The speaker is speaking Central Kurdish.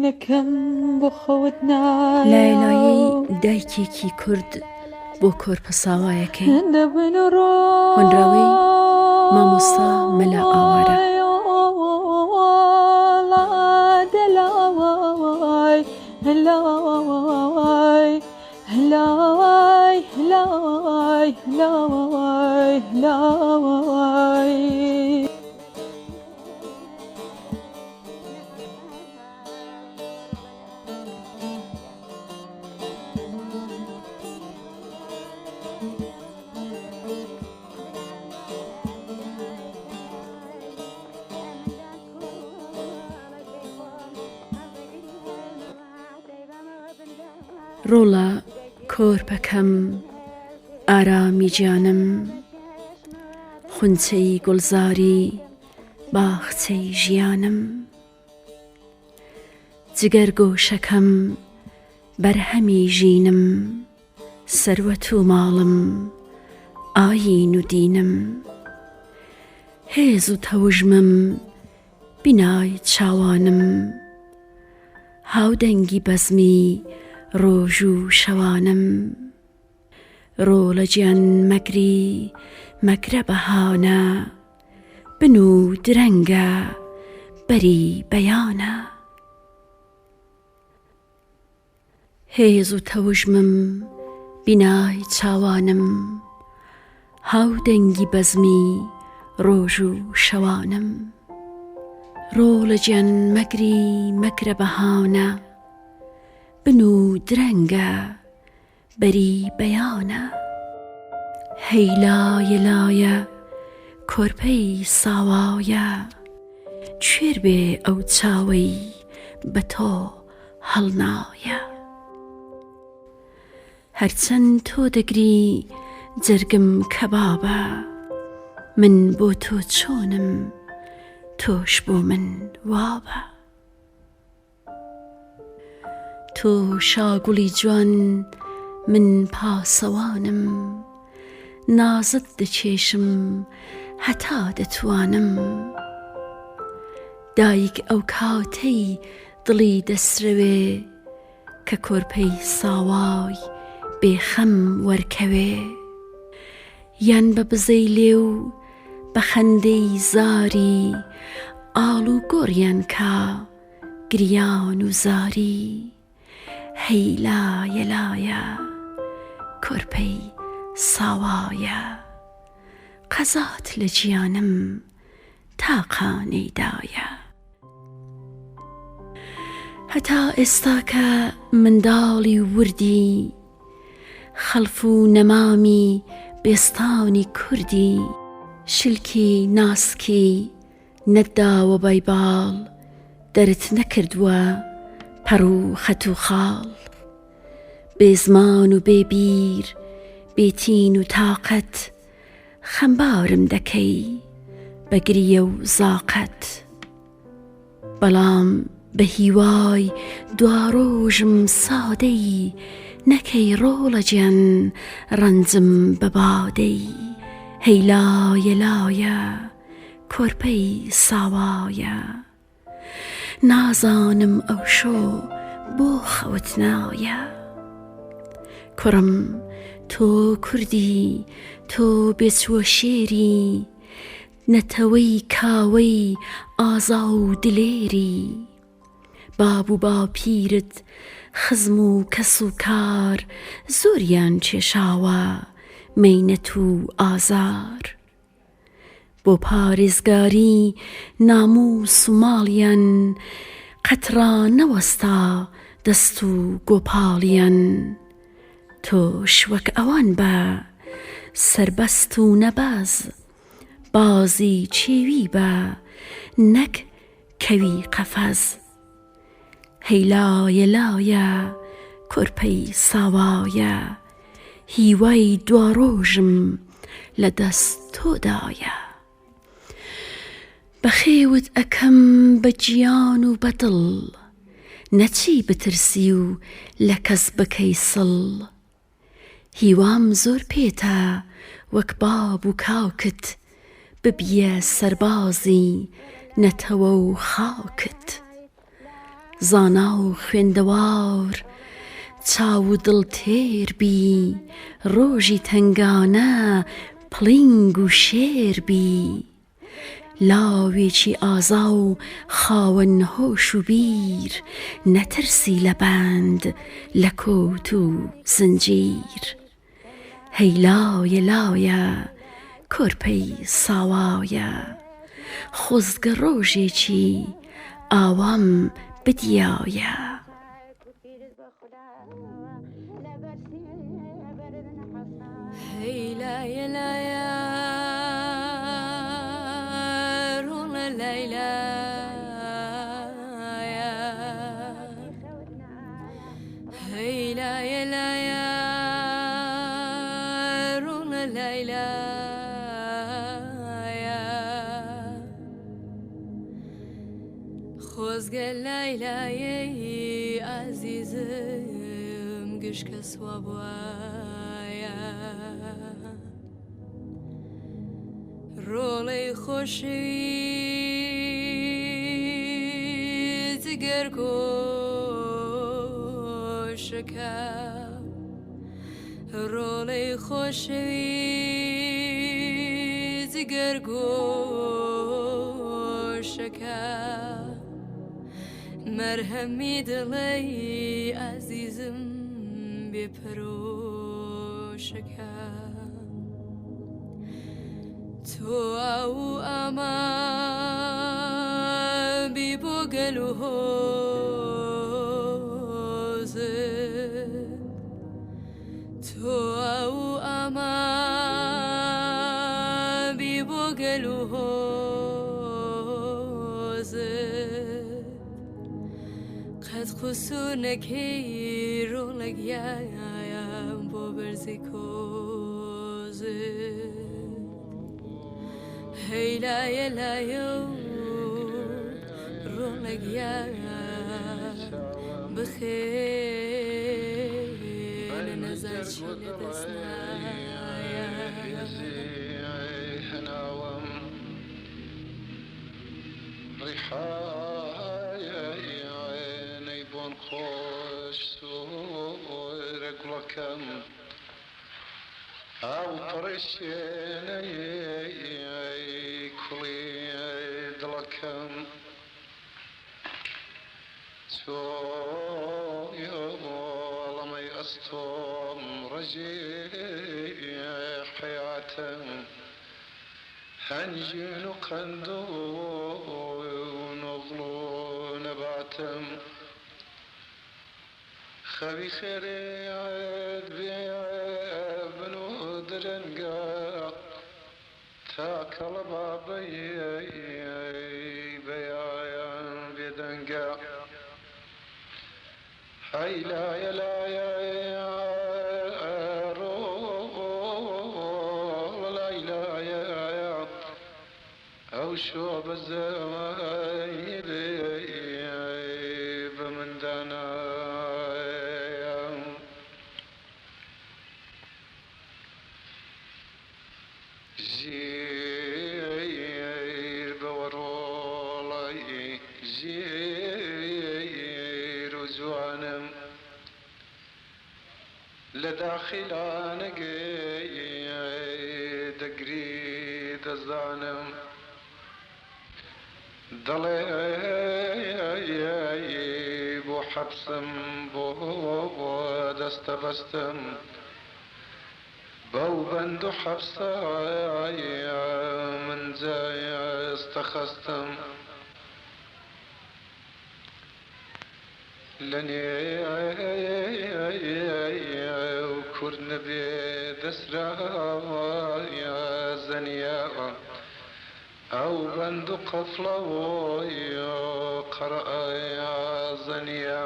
نەکەم بۆ خۆت نایە لایلایی دایکێکی کورد بۆ کۆرپەساوایەکەی هۆنراوەی مامۆستا مەلا ئاوارە هلاي هلاي هلاي هلاي هلاي ڕۆڵە کۆرپەکەم ئارامی گیانم خونچەی گوڵزاری باخچەی ژیانم جگەرگۆشەکەم بەرهەمی ژینم سەروەت و ماڵم ئاین و دینم هێز و تەوژمم بینای چاوانم هاودەنگی بەزمی ڕۆژ و شەوانم ڕۆ لە گیان مەگری مەگرە بەهانە بن و درەنگە بەری بەیانە هێز و تەوژمم بینای چاوانم هاودەنگی بەزمی ڕۆژ و شەوانم ڕۆ لە گیان مەگری مەگرە بەهانە بن و درەنگە بەری بەیانە هەی لایە لایە کۆرپەی ساوایە کوێر بێ ئەو چاوەی بە تۆ هەڵنایە هەرچەند تۆ دەگری جەرگم کەبابە من بۆ تۆ چۆنم تۆش بۆ من وابە تۆ شاگوڵی جوان من پاسەوانم نازت دەچێشم هەتا دەتوانم دایک ئەو کاتەی دڵی دەسرەوێ کە کۆرپەی ساوای بێخەم وەرکەوێ یان بە بزەی لێ و بە خەندەی زاری ئاڵ و گۆڕیان کا گریان و زاری هەی لایە لایە کۆرپەی ساوایە قەزات لە گیانم تاقانەیدایە هەتا ئێستا کە منداڵی وردی خەلف و نەمامی بێستانی کوردی شلکی ناسکی نەداوە بایباڵ دەرت نەکردووە پەڕ و خەت و خاڵ بێزمان و بێبیر بێتین و تاقەت خەمبارم دەکەی بە گریە و زاقەت بەڵام بە هیوای دواڕۆژم سادەی نەکەی ڕۆڵە گیان ڕەنجم بە بادەی هەی لایە لایە کۆرپەی ساوایە نازانم ئەو شۆ بۆ خەوت نایە کوڕم تۆ کوردی تۆ بێچوە شێری نەتەوەی کاوەی ئازا و دلێری باب و باپیرت خزم و کەس و کار زۆریان کێشاوە مەینەت و ئازار بۆ پارێزگاری ناموس و ماڵیان قەترا نەوەستا دەست و گۆپاڵیان تۆش وەک ئەوان بە سەربەست و نەبەز بازی چێوی بە نەک کەوی قەفەز هەی لایە لایە کۆرپەی ساوایە هیوای دواڕۆژم لە دەست تۆدایە بەخێوت ئەکەم بە گیان و بەدڵ نەچی بترسی و لە کەس بکەی سڵ هیوام زۆر پێتە وەک باب و کاکت ببیە سەربازی نەتەوە و خاکت زانا و خوێندەوار چاو و دڵ تێر بی ڕۆژی تنگانە پڵنگ و شێر بی لاوێکی ئازا و خاوەن هۆش و بیر نەترسی لە بەند لە کۆت و زنجیر هەی لایە لایە کۆرپەی ساوایە خۆزگە ڕۆژێکی ئاوام بدیایە هەی لایە لایە ڕۆڵە لایلایە هەی لایە لایە ڕۆڵە لایلایە خۆزگە لایلایەی عەزیزم گشکە سواب وایە ڕۆڵەی خۆشەوی جگەر گۆشەکە ڕۆڵەی خۆشەوی جگەر گۆشەکە مەرهەمی دڵی عەزیزم بێپەرۆشەکە تۆ ئاو ئاما بی بۆ گەل و هۆزت تۆ ئاو ئاما بی بۆ گەل و هۆزت قەت قوسوونەکەی ڕۆڵەگیایە بۆ بەرزی کۆزت هەی لایە لایە و ڕۆڵەگیایە بخێر لە نەزارچی لە دەستنایە هەناوەم ڕیحایەی بۆن خۆش سوورە گوڵەکەم ئاو پڕشێنەی کوڵی دڵەکەم تۆڵەمەی ئەستۆم ڕەژی حیاتم هەنجین و قەند و نۆڵ و نەباتم خەوی خێرێت بێ بن و درەنگە تاکەڵە بابەی بەیان بێدەنگە هەی لایە لایە ڕۆڵە لایلایە ئەو شۆ بەزەمای بە مندانایە ژیر بەوە ڕۆڵی ژیر و جوانم لە داخیلانەگەی دەگری دەزانم دەڵێ بۆ حەبسم بۆ دەستە بەستم بەو بەند و حەبسایە من جایستە خەستم لە نێ و کورد نەبێ دەسراوایە زەنیە ئەو بەند و قەفڵەوەی قەرەئایە زەنیە